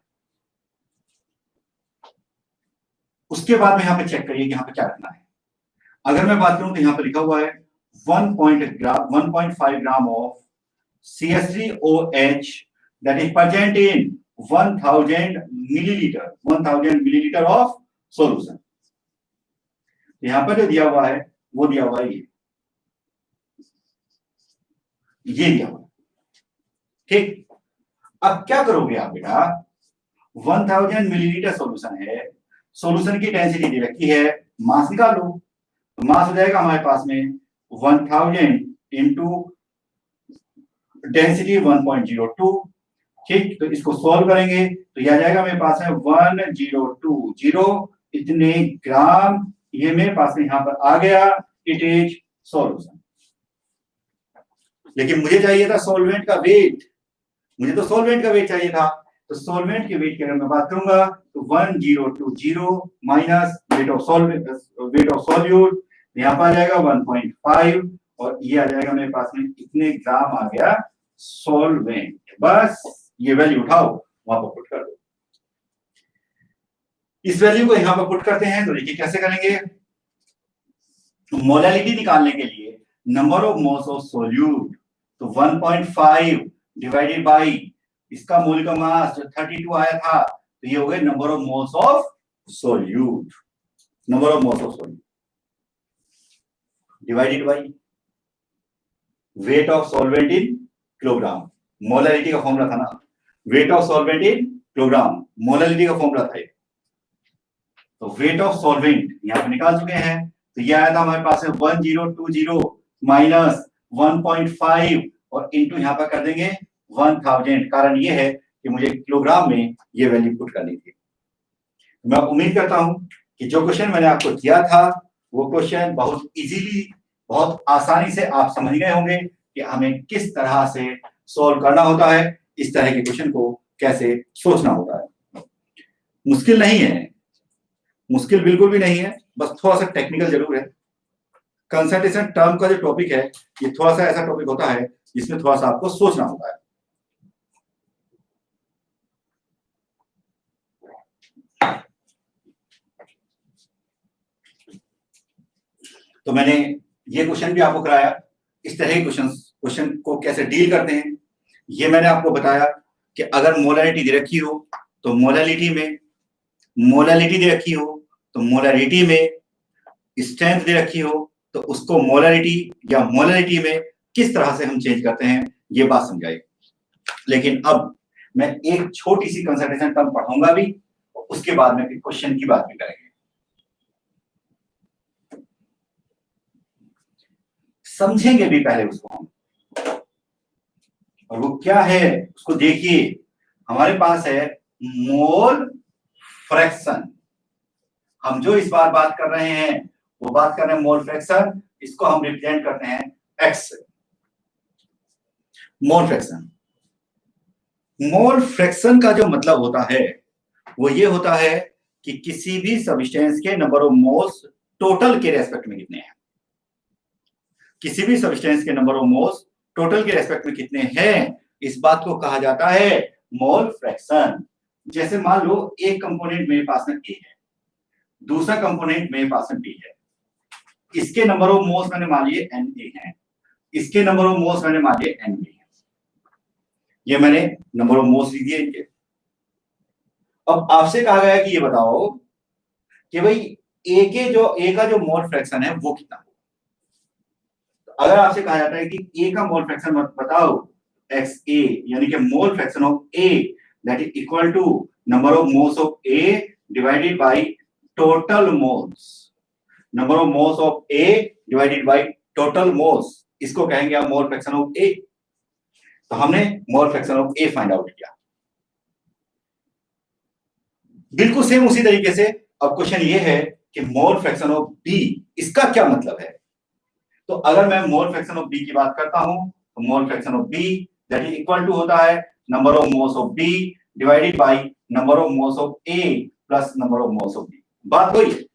उसके बाद में यहां पे चेक करिए कि यहां पे क्या रखना है। अगर मैं बात करूं तो यहां पर लिखा हुआ है 1.5 gram of CH3OH that is present in 1000 milliliter of solution। यहां पर जो दिया हुआ है वो दिया हुआ है ये दिया हुआ है, ठीक। अब क्या करोगे आप बेटा, 1000 मिलीलीटर सॉल्यूशन है, सॉल्यूशन की डेंसिटी दे रखी है, मास निकालो। तो मास हो जाएगा हमारे पास में 1000 इंटू डेंसिटी 1.02, ठीक। तो इसको सॉल्व करेंगे तो यह आ जाएगा मेरे पास है 1020 इतने ग्राम, ये मेरे पास में यहां पर आ गया, इट इज सॉल्यूशन। लेकिन मुझे चाहिए था सॉल्वेंट का वेट, मुझे तो सॉल्वेंट का वेट चाहिए था। तो सॉल्वेंट के वेट की अगर मैं बात करूंगा तो 1020 माइनस वेट ऑफ सॉल्यूट, यहां पर आ जाएगा 1.5 और ये आ जाएगा मेरे पास में इतने ग्राम आ गया सॉल्वेंट। बस ये वैल्यू उठाओ वहां पर पुट कर दो। इस वैल्यू को यहां पर पुट करते हैं तो देखिए कैसे करेंगे। मोलैलिटी निकालने के लिए number of moles of solute, तो 1.5 डिवाइडेड बाय इसका मोलिकुलर मास जो 32 आया था, तो ये हो गए number of moles of solute, number of moles of solute divided by weight of solvent in kilogram. Molality का फॉर्मूला था ना, weight of solvent in kilogram, molality का फॉर्मूला था। तो वेट ऑफ सॉल्वेंट यहां पे निकाल चुके हैं, तो ये आया था हमारे पास है 1020 माइनस 1.5 और इंटू यहां पर कर देंगे 1000। कारण ये है कि मुझे किलोग्राम में ये वैल्यू पुट करनी थी। मैं उम्मीद करता हूं कि जो क्वेश्चन मैंने आपको दिया था वो क्वेश्चन बहुत इजीली, बहुत आसानी से आप समझ गए होंगे कि हमें किस तरह से सॉल्व करना होता है। इस तरह के क्वेश्चन को कैसे सोचना होता है। मुश्किल नहीं है, मुश्किल बिल्कुल भी नहीं है, बस थोड़ा सा टेक्निकल जरूर है। कंसल्टेशन टर्म का जो टॉपिक है ये थोड़ा सा ऐसा टॉपिक होता है जिसमें थोड़ा सा आपको सोचना होता है। तो मैंने ये क्वेश्चन भी आपको कराया, इस तरह के क्वेश्चन को कैसे डील करते हैं ये मैंने आपको बताया कि अगर मोलैरिटी दे रखी हो तो मोलैलिटी में, मोलैलिटी दे रखी हो तो मोलैरिटी में, स्ट्रेंथ दे रखी हो तो उसको मोलैरिटी या मोलैलिटी में किस तरह से हम चेंज करते हैं ये बात समझाई। लेकिन अब मैं एक छोटी सी कंसल्टेशन टर्म पढ़ाऊंगा भी, उसके बाद में क्वेश्चन की बात भी करेंगे। समझेंगे भी पहले उसको हम, और वो क्या है उसको देखिए। हमारे पास है मोल फ्रैक्शन। हम जो इस बार बात कर रहे हैं वो बात कर रहे हैं मोल फ्रैक्शन, इसको हम रिप्रेजेंट करते हैं एक्स से। मोल फ्रैक्शन, मोल फ्रैक्शन का जो मतलब होता है वो ये होता है कि किसी भी सब्सटेंस के नंबर ऑफ मोल्स टोटल के रेस्पेक्ट में कितने हैं, किसी भी सब्सटेंस के नंबर ऑफ मोल्स टोटल के रेस्पेक्ट में कितने हैं, इस बात को कहा जाता है मोल फ्रैक्शन। जैसे मान लो एक कंपोनेंट मेरे पास में ए है, दूसरा कंपोनेंट मेरे पास में बी है, इसके नंबर ऑफ मोल्स मैंने मान लिए एन ए है, इसके नंबर ऑफ मोल्स मैंने मान लिए एन बी है। ये मैंने नंबर ऑफ मोल्स लिख दिए इनके। अब आपसे कहा गया कि ये बताओ कि भाई ए का जो मोल फ्रैक्शन है वो कितना होगा। तो अगर आपसे कहा जाता है कि ए का मोल फ्रैक्शन मत बताओ, एक्स ए यानी कि mole fraction of A that is equal to number of moles of A divided by total moles, number of moles of A divided by total moles, इसको कहेंगे आप मोल फ्रैक्शन ऑफ ए। तो हमने mole fraction of A find out किया। बिल्कुल same उसी तरीके से अब क्वेश्चन ये है कि मोल फ्रैक्शन ऑफ बी, इसका क्या मतलब है। तो अगर मैं मोल फ्रैक्शन ऑफ बी की बात करता हूं तो mole fraction of B that is equal to होता है number of moles of B divided by number of moles of A plus number of moles of B. बात हुई,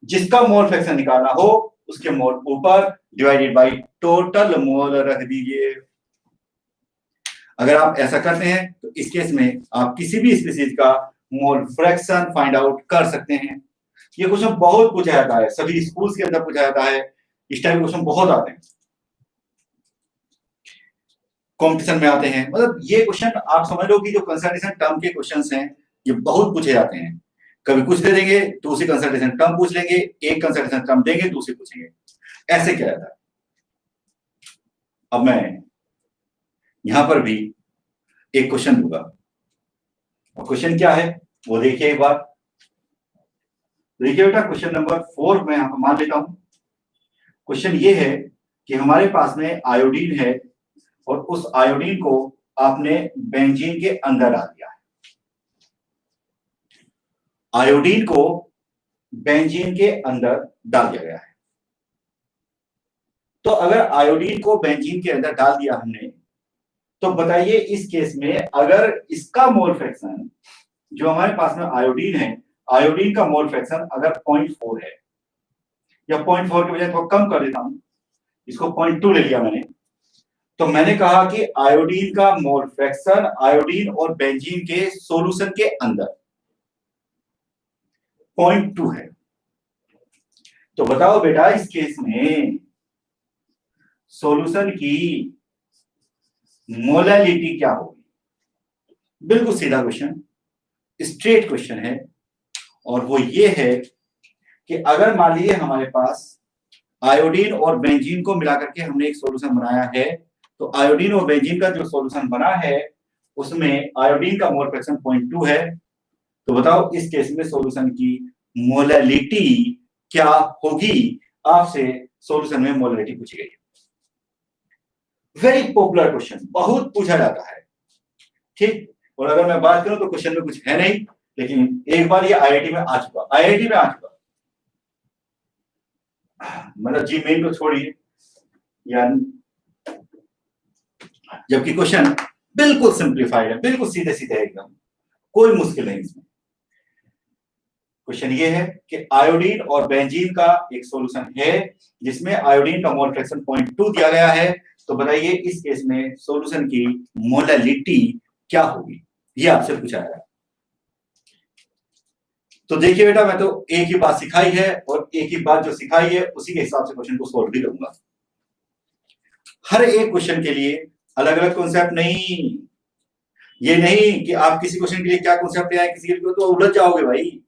जिसका मोल फ्रैक्शन निकालना हो उसके मोल ऊपर डिवाइडेड बाय टोटल मोल रख दीजिए। अगर आप ऐसा करते हैं तो इस केस में आप किसी भी स्पीशीज का मोल फ्रैक्शन फाइंड आउट कर सकते हैं। ये क्वेश्चन बहुत पूछा जाता है, सभी स्कूल्स के अंदर पूछा जाता है, इस टाइप के क्वेश्चन बहुत आते हैं, कंपटीशन में आते हैं। मतलब ये क्वेश्चन आप समझ लो कि जो कंसल्टेशन टर्म के क्वेश्चंस हैं ये बहुत पूछे जाते हैं। कभी कुछ दे देंगे, दूसरी कंसल्टेशन टर्म पूछ लेंगे, एक कंसल्टेशन टर्म देंगे, दूसरी पूछेंगे, ऐसे क्या जाता है। अब मैं यहां पर भी एक क्वेश्चन दूंगा, और क्वेश्चन क्या है वो देखिए एक बार। देखिए बेटा, क्वेश्चन नंबर 4 मैं यहां पर मान लेता हूं। क्वेश्चन ये है कि हमारे पास में आयोडीन है और उस आयोडीन को आपने बेंजीन के अंदर डाल दिया है। आयोडीन को बेंजीन के अंदर डाल दिया गया है। तो अगर आयोडीन को बेंजीन के अंदर डाल दिया हमने, तो बताइए इस केस में अगर इसका मोल फ्रैक्शन, जो हमारे पास में आयोडीन है, आयोडीन का मोल फ्रैक्शन अगर 0.4 है, या 0.4 के बजाय थोड़ा कम कर देता हूं, इसको 0.2 ले लिया मैंने, तो मैंने कहा कि आयोडीन का मोल फ्रैक्शन आयोडीन और बेंजीन के सॉल्यूशन के अंदर 0.2 है। तो बताओ बेटा इस केस में सॉल्यूशन की मोलैलिटी क्या होगी। बिल्कुल सीधा क्वेश्चन, स्ट्रेट क्वेश्चन है, और वो ये है कि अगर मान लीजिए हमारे पास आयोडीन और बेंजीन को मिलाकर के हमने एक सॉल्यूशन बनाया है, तो आयोडीन और बेंजीन का जो सॉल्यूशन बना है उसमें आयोडीन का मोल फ्रैक्शन 0.2 है। तो बताओ इस केस में सॉल्यूशन की मोलैलिटी क्या होगी। आपसे सॉल्यूशन में मोलैलिटी पूछी गई है। वेरी पॉपुलर क्वेश्चन, बहुत पूछा जाता है, ठीक। और अगर मैं बात करूं तो क्वेश्चन में कुछ है नहीं, लेकिन एक बार ये आईआईटी में आ चुका, आईआईटी में आ चुका, मतलब जी मेन को छोड़िए, या जबकि क्वेश्चन बिल्कुल सिंप्लीफाइड है, बिल्कुल सीधे सीधे है एकदम, कोई मुश्किल नहीं इसमें। क्वेश्चन ये है कि आयोडीन और बेंजीन का एक सॉल्यूशन है जिसमें आयोडीन का मोल फ्रैक्शन 0.2 दिया गया है, तो बताइए इस केस में सॉल्यूशन की मोलैलिटी क्या होगी, ये आपसे पूछा है। तो देखिए बेटा, मैं तो एक ही बात सिखाई है और एक ही बात जो सिखाई है उसी के हिसाब से क्वेश्चन को सॉल्व भी करूंगा। हर एक क्वेश्चन के लिए अलग अलग कॉन्सेप्ट नहीं, ये नहीं कि आप किसी क्वेश्चन के लिए क्या कॉन्सेप्ट ले आए, किसी के लिए तो उलझ जाओगे भाई।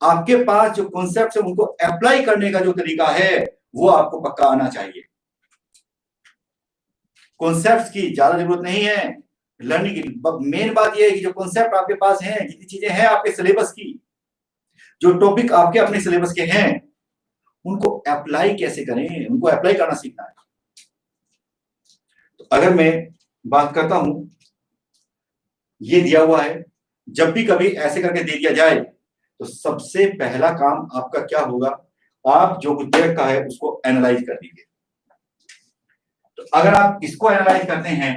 आपके पास जो कॉन्सेप्ट है उनको अप्लाई करने का जो तरीका है वो आपको पक्का आना चाहिए। कॉन्सेप्ट्स की ज्यादा जरूरत नहीं है लर्निंग की, मेन बात यह है कि जो कॉन्सेप्ट आपके पास है, जितनी चीजें हैं आपके सिलेबस की, जो टॉपिक आपके अपने सिलेबस के हैं, उनको अप्लाई कैसे करें, उनको अप्लाई करना सीखना है। तो अगर मैं बात करता हूं, ये दिया हुआ है, जब भी कभी ऐसे करके दे दिया जाए तो सबसे पहला काम आपका क्या होगा, आप जो कुछ दे रखा है उसको एनालाइज कर दीजिए। तो अगर आप इसको एनालाइज करते हैं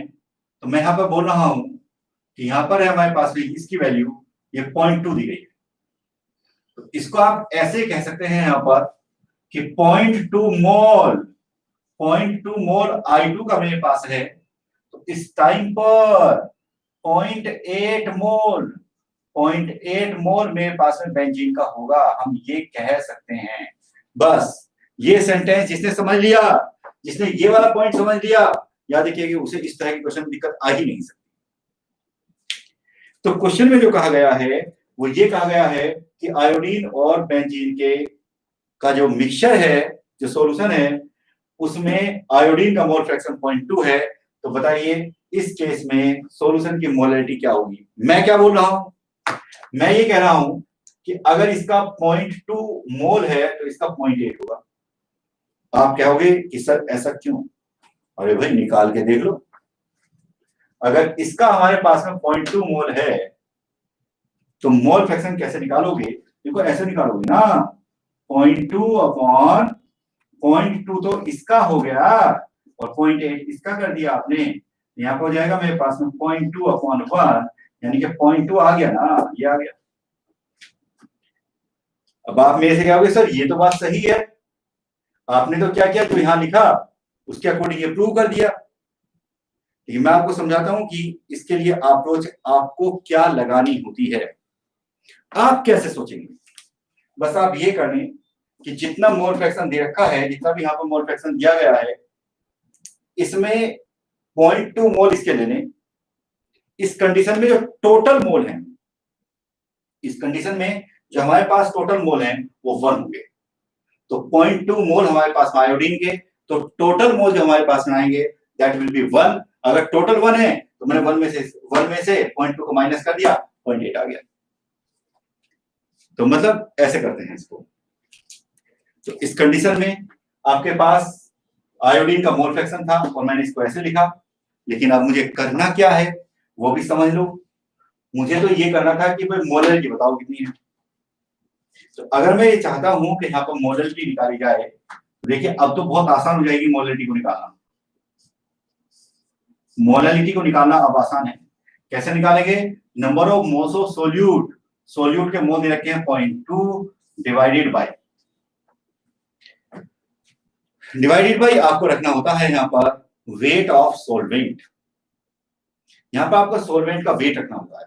तो मैं यहां पर बोल रहा हूं कि यहां पर है हमारे पास में इसकी वैल्यू ये 0.2 दी गई है, तो इसको आप ऐसे कह सकते हैं यहां पर कि 0.2 मोल, 0.2 मोल I2 का मेरे पास है, तो इस टाइम पर 0.8 मोल, 0.8 मोल मेरे पास में बेंजीन का होगा, हम ये कह सकते हैं। बस ये सेंटेंस जिसने समझ लिया, जिसने ये वाला पॉइंट समझ लिया, याद रखिए कि उसे इस तरह की क्वेश्चन दिक्कत आ ही नहीं सकती। तो क्वेश्चन में जो कहा गया है वो ये कहा गया है कि आयोडीन और बेंजीन के का जो मिक्सचर है, जो सॉल्यूशन है, उसमें आयोडीन का मोल फ्रैक्शन 0.2 है, तो बताइए इस केस में सॉल्यूशन की मोलैलिटी क्या होगी। मैं क्या बोल रहा हूं, मैं ये कह रहा हूं कि अगर इसका 0.2 मोल है तो इसका 0.8 होगा। आप कहोगे कि सर ऐसा क्यों, अरे भाई निकाल के देख लो, अगर इसका हमारे पास में 0.2 मोल है तो मोल फ्रैक्शन कैसे निकालोगे, देखो ऐसे निकालोगे ना, 0.2 अपॉन 0.2 तो इसका हो गया और 0.8 इसका कर दिया आपने, यहां पर हो जाएगा मेरे पास में 0.2 अपॉन 1, यानी कि 0.2 आ गया ना, ये आ गया। अब आप मेरे से कहोगे सर ये तो बात सही है, आपने तो क्या किया, जो यहां लिखा उसके अकॉर्डिंग ये प्रूव कर दिया। लेकिन मैं आपको समझाता हूं कि इसके लिए अप्रोच आपको क्या लगानी होती है, आप कैसे सोचेंगे। बस आप ये कर लें कि जितना मोल फ्रैक्शन दे रखा है, जितना भी यहां पर मोल फ्रैक्शन दिया गया है, इसमें 0.2 मोल इसके ले लें। इस कंडीशन में जो टोटल मोल है, इस कंडीशन में जो हमारे पास टोटल मोल है वो 1 होंगे, तो 0.2 मोल हमारे पास आयोडीन के, तो टोटल मोल जो हमारे पास में आएंगे दैट विल बी 1। अगर टोटल 1 है तो मैंने 1 में से 0.2 को माइनस कर दिया, 0.8 आ गया। तो मतलब ऐसे करते हैं इसको। तो इस कंडीशन में आपके पास आयोडीन का मोल फ्रैक्शन था और मैंने इसको ऐसे लिखा, लेकिन अब मुझे करना क्या है वो भी समझ लो। मुझे तो ये करना था कि भाई मोलैलिटी बताओ कितनी है। तो अगर मैं ये चाहता हूं कि यहाँ पर मोलैलिटी निकाली जाए, तो देखिए अब तो बहुत आसान हो जाएगी मोलैलिटी को निकालना। मोलैलिटी को निकालना अब आसान है, कैसे निकालेंगे, number of moles of solute, solute के मोल दे रखे हैं 0.2 डिवाइडेड बाय आपको रखना होता है यहाँ पर वेट ऑफ सोलवेंट, यहाँ पर आपको सोलवेंट का वेट रखना होता है।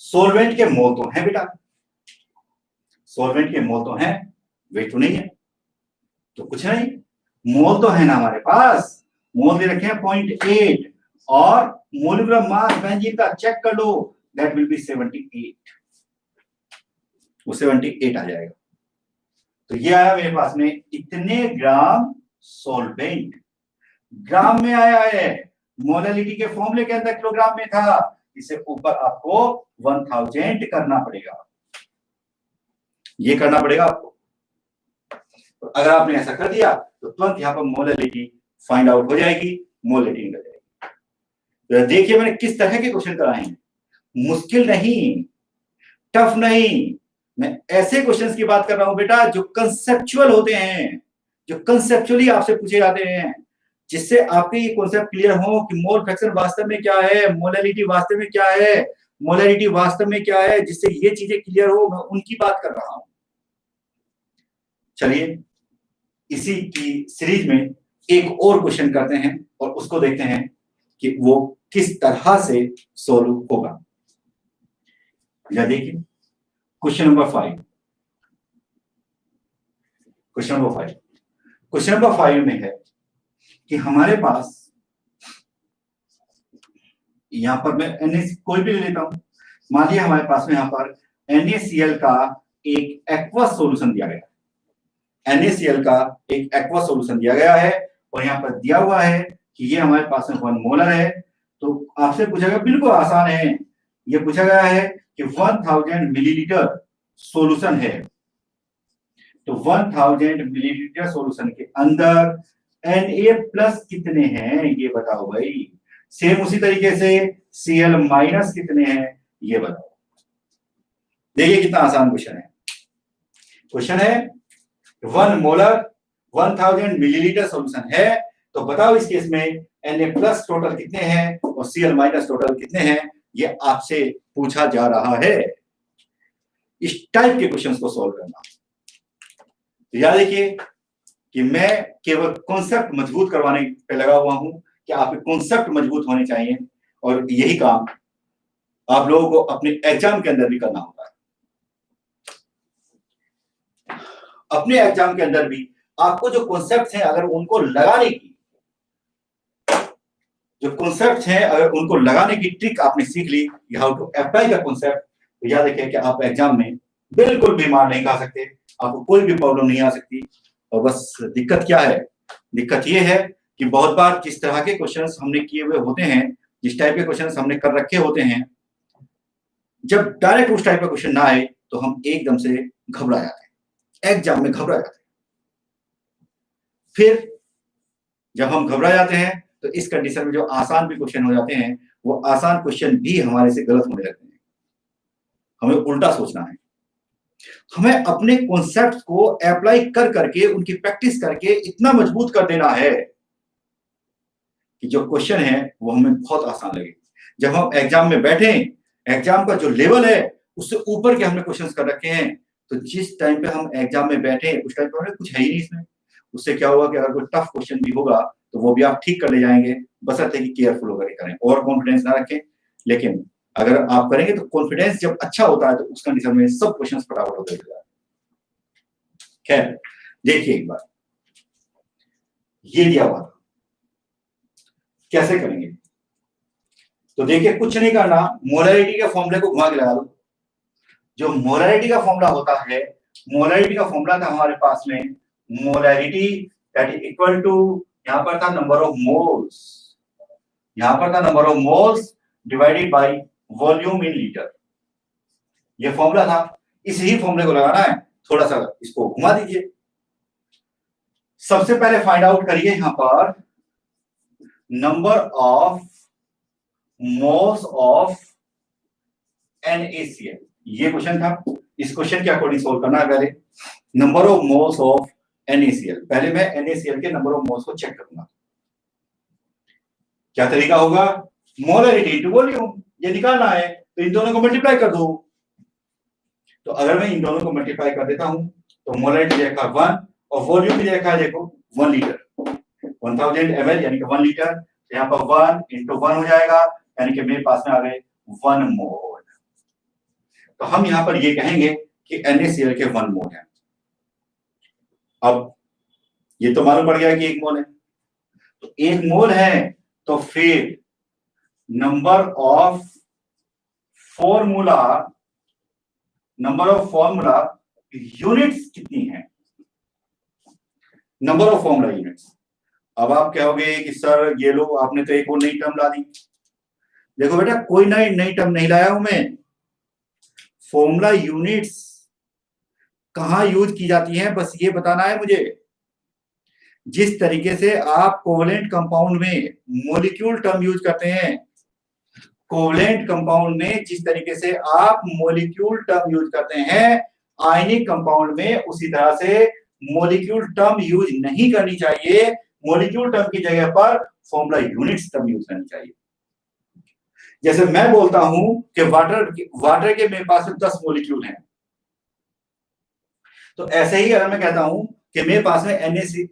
सोलवेंट के मोल तो है बेटा, सोलवेंट के मोल तो है, वेट तो नहीं है, तो कुछ नहीं, मोल तो है ना हमारे पास, मोल दे रखे हैं 0.8 और मोलिकुलर मास बेंजीन का चेक कर लो, दैट विल बी 78, वो 78 आ जाएगा। तो ये आया मेरे पास में इतने ग्राम सोलवेंट, ग्राम में आया है, मोलैलिटी के फॉर्मूले के अंदर किलोग्राम में था, इसे ऊपर आपको 1000 करना पड़ेगा, ये करना पड़ेगा आपको। तो अगर आपने ऐसा कर दिया तो तुरंत यहां पर मोलैलिटी फाइंड आउट हो जाएगी, मोलैलिटी निकल जाएगी। तो देखिए मैंने किस तरह के क्वेश्चन कराए हैं, मुश्किल नहीं, टफ नहीं, मैं ऐसे क्वेश्चंस की बात कर रहा हूं बेटा जो कंसेप्चुअल होते हैं, जो कंसेप्चुअली आपसे पूछे जाते हैं, जिससे आपके ये कॉन्सेप्ट क्लियर हो कि मोल फ्रैक्शन वास्तव में क्या है, मोलैरिटी वास्तव में क्या है, मोलैरिटी वास्तव में क्या है, जिससे ये चीजें क्लियर हो, मैं उनकी बात कर रहा हूं। चलिए इसी की सीरीज में एक और क्वेश्चन करते हैं और उसको देखते हैं कि वो किस तरह से सोल्व होगा। देखिए क्वेश्चन नंबर 5। क्वेश्चन नंबर 5 में है कि हमारे पास, यहां पर मैं NaCl कोई भी ले लेता हूं, मान लिया हमारे पास में यहां पर NaCl का एक एक्वस सॉल्यूशन दिया गया है। NaCl का एक एक्वस सॉल्यूशन दिया गया है और यहां पर दिया हुआ है कि ये हमारे पास में 1 मोलर है। तो आपसे पूछा गया, बिल्कुल आसान है, ये पूछा गया है कि 1000 मिलीलीटर सॉल्यूशन है, तो 1000 मिलीलीटर सॉल्यूशन के अंदर Na+ कितने हैं ये बताओ भाई। सेम उसी तरीके से Cl- कितने हैं ये बताओ। देखिए कितना आसान क्वेश्चन है। क्वेश्चन है 1 मोलर 1000 मिलीलीटर सॉल्यूशन है, तो बताओ इस केस में Na+ टोटल कितने हैं और Cl- टोटल कितने हैं, ये आपसे पूछा जा रहा है। इस टाइप के क्वेश्चंस को सॉल्व करना। तो याद रखिए कि मैं केवल कॉन्सेप्ट मजबूत करवाने पे लगा हुआ हूं कि आपके कॉन्सेप्ट मजबूत होने चाहिए, और यही काम आप लोगों को अपने एग्जाम के अंदर भी करना होता है। अपने एग्जाम के अंदर भी आपको जो कॉन्सेप्ट हैं अगर उनको लगाने की, जो कॉन्सेप्ट हैं अगर उनको लगाने की ट्रिक आपने सीख ली, how to apply the concept, तो याद रखिए कि आप एग्जाम में बिल्कुल भी मार नहीं खा सकते, आपको कोई भी प्रॉब्लम नहीं आ सकती। और बस दिक्कत क्या है, दिक्कत ये है कि बहुत बार जिस तरह के क्वेश्चंस हमने किए हुए होते हैं, जिस टाइप के क्वेश्चंस हमने कर रखे होते हैं, जब डायरेक्ट उस टाइप का क्वेश्चन ना आए तो हम एकदम से घबरा जाते हैं, एग्जाम में घबरा जाते हैं। फिर जब हम घबरा जाते हैं तो इस कंडीशन में जो आसान भी क्वेश्चन हो जाते हैं, वो आसान क्वेश्चन भी हमारे से गलत होने लगते हैं। हमें उल्टा सोचना है, हमें अपने कॉन्सेप्ट को अप्लाई कर करके उनकी प्रैक्टिस करके इतना मजबूत कर देना है कि जो क्वेश्चन है वो हमें बहुत आसान लगे। जब हम एग्जाम में बैठे, एग्जाम का जो लेवल है उससे ऊपर के हमने क्वेश्चंस कर रखे हैं, तो जिस टाइम पे हम एग्जाम में बैठे उस टाइम पे कुछ है ही नहीं इसमें। उससे क्या होगा कि अगर कोई टफ क्वेश्चन भी होगा तो वो भी आप ठीक कर ले जाएंगे, बशर्ते कि केयरफुल होकर करें और कॉन्फिडेंस ना रखें। लेकिन अगर आप करेंगे तो कॉन्फिडेंस जब अच्छा होता है तो उस कंडीशन में सब क्वेश्चंस फटाफट होते हैं। खैर देखिए एक बार, ये दिया हुआ था, कैसे करेंगे? तो देखिए कुछ नहीं करना, मोलैरिटी के फॉर्मूले को घुमा के लगा दो। जो मोलैरिटी का फॉर्मूला होता है, मोलैरिटी का फॉर्मूला था हमारे पास में, molarity that is equal to, यहां पर था नंबर ऑफ मोल्स, यहां पर था number of moles divided by volume in litre. ये फॉर्मूला था, इस ही फॉर्मूले को लगाना है। थोड़ा सा इसको घुमा दीजिए। सबसे पहले फाइंड आउट करिए यहां पर number of moles of NaCl। ये क्वेश्चन था, इस क्वेश्चन के अकॉर्डिंग सोल्व करना है। पहले number of moles of NaCl, पहले मैं NaCl के नंबर ऑफ मोल्स को चेक करूंगा। क्या तरीका होगा? मोलैरिटी इनटू वॉल्यूम, ये निकालना है तो इन दोनों को मल्टीप्लाई कर दो। तो अगर मैं इन दोनों को मल्टीप्लाई कर देता हूं तो मोलैरिटी देखा 1 और वॉल्यूम भी देखा देखो 1 लीटर, 1000 ml यानी कि 1 लीटर। तो यहाँ पर 1 इंटू 1 हो जाएगा, यानी कि मेरे पास में आ गए 1 मोल। तो हम यहां पर ये कहेंगे कि NaCl के 1 मोल है। अब ये तो मालूम पड़ गया कि 1 मोल है, तो 1 मोल है, तो फिर नंबर ऑफ फॉर्मूला यूनिट्स कितनी है? Number of formula units. अब आप कहोगे कि सर ये लो आपने तो एक और नई टर्म ला दी। देखो बेटा, कोई नई टर्म नहीं लाया हूं मैं। फॉर्मूला यूनिट्स कहां यूज की जाती हैं बस ये बताना है मुझे। जिस तरीके से आप कोवलेंट कंपाउंड में मॉलिक्यूल टर्म यूज करते हैं, कोवलेंट कंपाउंड में जिस तरीके से आप मॉलिक्यूल टर्म यूज करते हैं, आयनिक कंपाउंड में उसी तरह से मॉलिक्यूल टर्म यूज नहीं करनी चाहिए। मॉलिक्यूल टर्म की जगह पर फॉर्मूला यूनिट्स टर्म यूज करनी चाहिए। जैसे मैं बोलता हूं कि वाटर के मेरे पास 10 मॉलिक्यूल हैं, तो ऐसे ही अगर मैं कहता हूं कि मेरे पास में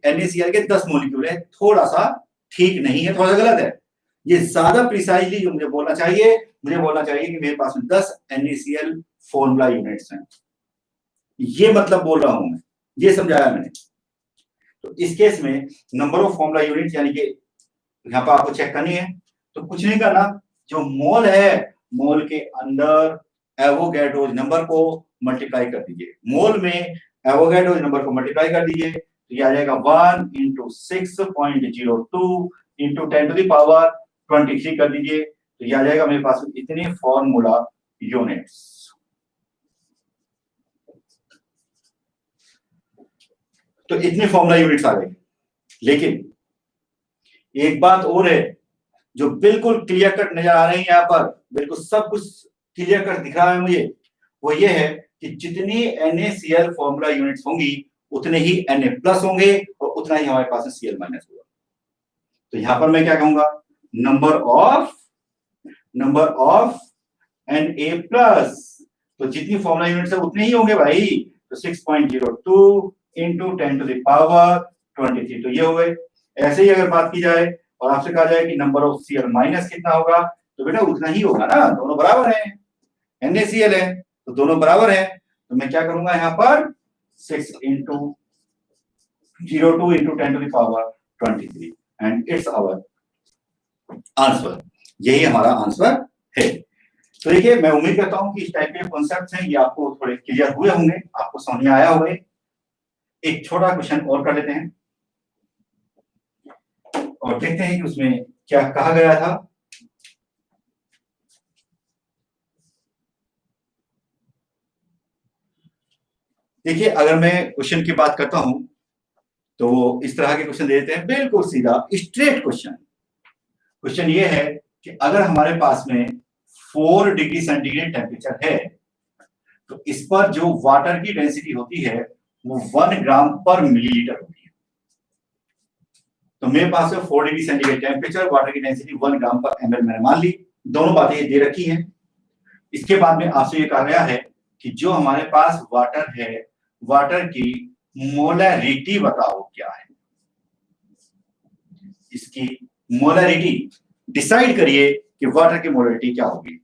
NaCl के 10 मॉलिक्यूल है, थोड़ा सा ठीक नहीं है, थोड़ा सा गलत है। ये ज्यादा प्रिसाइजली जो मुझे बोलना चाहिए कि मेरे पास में 10 NaCl फॉर्मूला यूनिट्स हैं। ये मतलब बोल रहा हूं मैं, ये समझाया मैंने। तो इस केस में नंबर ऑफ फॉर्मूला यूनिट्स यानी कि यहाँ पर आपको चेक करनी है, तो कुछ नहीं करना, जो मोल है मोल के अंदर एवोगैड्रो नंबर को मल्टीप्लाई कर दीजिए। मोल में एवोगैड्रो नंबर को मल्टीप्लाई कर दीजिए, तो ये आ जाएगा 1 × 6.02 × 10⁻23 कर दीजिए, तो ये आ जाएगा मेरे पास इतने फॉर्मूला यूनिट्स। तो इतनी फॉर्मूला यूनिट्स आ गई। लेकिन एक बात और है जो बिल्कुल क्लियर कट नजर आ रही है, यहाँ पर बिल्कुल सब कुछ क्लियर कट दिख रहा है मुझे, वो ये है कि जितनी NaCl फॉर्मूला यूनिट्स होंगी उतने ही Na+ होंगे और उतना ही हमारे पास Cl- होगा। तो यहां पर मैं क्या कहूंगा, नंबर ऑफ Na+, तो जितनी फॉर्मूला यूनिट्स है उतने ही होंगे भाई, तो 6.02 × 10⁻23, तो ये हो गए। ऐसे ही अगर बात की जाए और आपसे कहा जाए कि नंबर ऑफ Cl- कितना होगा, तो बेटा उतना ही होगा ना, दोनों बराबर हैं, NaCl है तो दोनों बराबर है, तो मैं क्या करूंगा यहाँ पर 6 × 02 × 10⁻23 एंड इट्स आवर आंसर। यही हमारा आंसर है। तो देखिए, मैं उम्मीद करता हूं कि इस टाइप के कॉन्सेप्ट्स हैं ये आपको थोड़े क्लियर हुए होंगे, आपको समझ में आया होगा। एक छोटा क्वेश्चन और कर लेते हैं और देखते हैं कि उसमें क्या कहा गया था। देखिए, अगर मैं क्वेश्चन की बात करता हूं तो वो इस तरह के क्वेश्चन दे देते हैं, बिल्कुल सीधा स्ट्रेट क्वेश्चन। क्वेश्चन ये है कि अगर हमारे पास में 4 डिग्री सेंटीग्रेड टेम्परेचर है, तो इस पर जो वाटर की डेंसिटी होती है वो 1 ग्राम पर मिलीलीटर होती है। तो मेरे पास है 4 डिग्री सेंटीग्रेड टेम्परेचर, वाटर की डेंसिटी 1 ग्राम पर ml मैंने मान ली। दोनों बातें ये दे रखी हैं। इसके बाद में आपसे ये कहा गया है कि जो हमारे पास वाटर है, वाटर की मोलैरिटी बताओ क्या है। इसकी मोलैरिटी डिसाइड करिए कि वाटर की मोलैरिटी क्या होगी।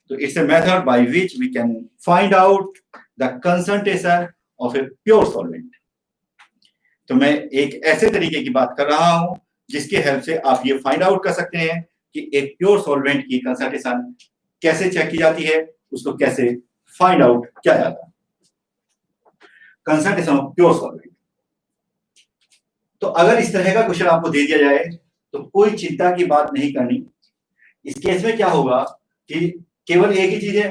तो it's a method by which we can find out the concentration of a pure solvent. तो मैं एक ऐसे तरीके की बात कर रहा हूं जिसके हेल्प से आप ये फाइंड आउट कर सकते हैं कि एक प्योर सॉल्वेंट की कंसंट्रेशन कैसे चेक की जाती है, उसको कैसे फाइंड आउट किया जाता है। Concentration of pure solvent. तो अगर इस तरह का क्वेश्चन आपको दे दिया जाए तो कोई चिंता की बात नहीं करनी। इस केस में क्या होगा कि केवल एक ही चीज है,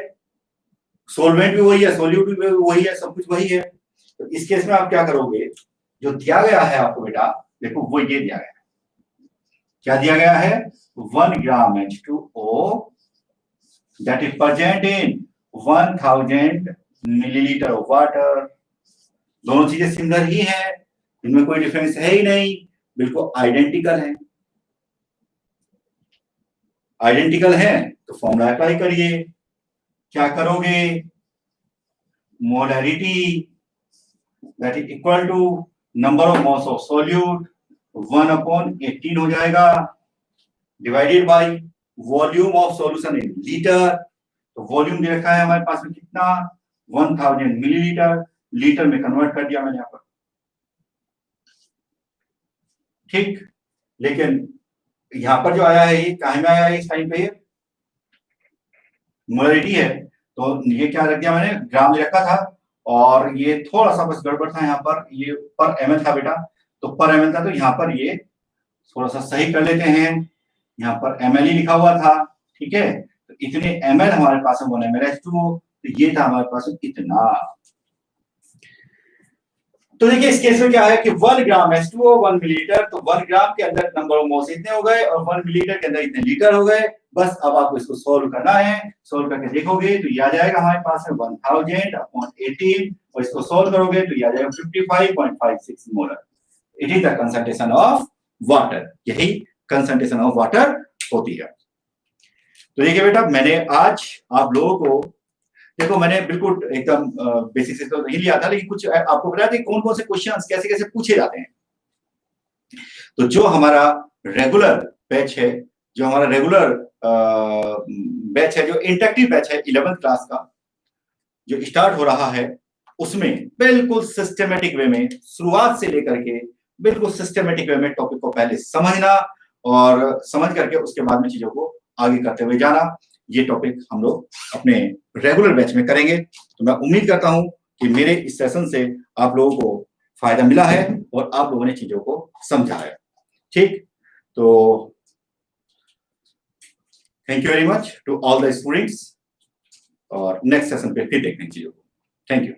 सॉल्वेंट भी वही है, सॉल्यूट भी वही है, सब कुछ वही है। तो इस केस में आप क्या करोगे, जो दिया गया है आपको बेटा, देखो वो ये दिया गया है, क्या दिया गया है, 1 ग्राम H2O that is present in 1000 millilitre of water. दोनों चीजें सिमिलर ही हैं, इनमें कोई डिफरेंस है ही नहीं, बिल्कुल आइडेंटिकल है। आइडेंटिकल है तो फॉर्मूला अप्लाई करिए। क्या करोगे, molarity that is equal to number of moles of solute 1/18 हो जाएगा, divided by volume of solution in litre. तो वॉल्यूम दे रखा है हमारे पास में कितना, 1000 मिलीलीटर, लीटर में कन्वर्ट कर दिया मैंने यहाँ पर, ठीक। लेकिन यहाँ पर जो आया है ये काहे में आया है, इस टाइम पे ये मोलैरिटी है, तो ये क्या रख दिया मैंने, ग्राम में रखा था और ये थोड़ा सा बस गड़बड़ था, यहाँ पर ये पर ml था बेटा, तो पर ml था, तो यहाँ पर ये थोड़ा सा सही कर लेते हैं, यहाँ पर ml ही लिखा हुआ था, ठीक है। तो इतने ml हमारे पास है 1 ml H2O, तो ये था हमारे पास इतना। तो देखिए इस केस में क्या है कि 1 ग्राम H2O 1 मिलीलीटर, तो 1 ग्राम के अंदर नंबर ऑफ मोल्स इतने हो गए और 1 मिलीलीटर के अंदर इतने लीटर हो गए। बस अब आपको इसको सोल्व करना है, सोल्व करके देखोगे तो ये आ जाएगा हमारे पास है 1000/18 और इसको सोल्व करोगे तो ये आ जाएगा 55.56 molar. It is the concentration of water, यही कंसंट्रेशन ऑफ वाटर होती है। तो देखिए बेटा, मैंने आज आप लोगों को, देखो मैंने बिल्कुल एकदम बेसिक से तो नहीं लिया था, लेकिन कुछ आपको बताया था कौन कौन से क्वेश्चंस कैसे कैसे पूछे जाते हैं। तो जो हमारा रेगुलर बैच है, जो हमारा रेगुलर बैच है, जो इंटरेक्टिव बैच है 11th क्लास का जो स्टार्ट हो रहा है, उसमें बिल्कुल सिस्टमेटिक वे में शुरुआत से लेकर के बिल्कुल सिस्टमेटिक वे में टॉपिक को पहले समझना और समझ करके उसके बाद में चीजों को आगे करते हुए जाना, ये टॉपिक हम लोग अपने रेगुलर बैच में करेंगे। तो मैं उम्मीद करता हूं कि मेरे इस सेशन से आप लोगों को फायदा मिला है और आप लोगों ने चीजों को समझा है। ठीक, तो thank you very much to all the students और नेक्स्ट सेशन पे फिर देखने चीजों को। Thank you.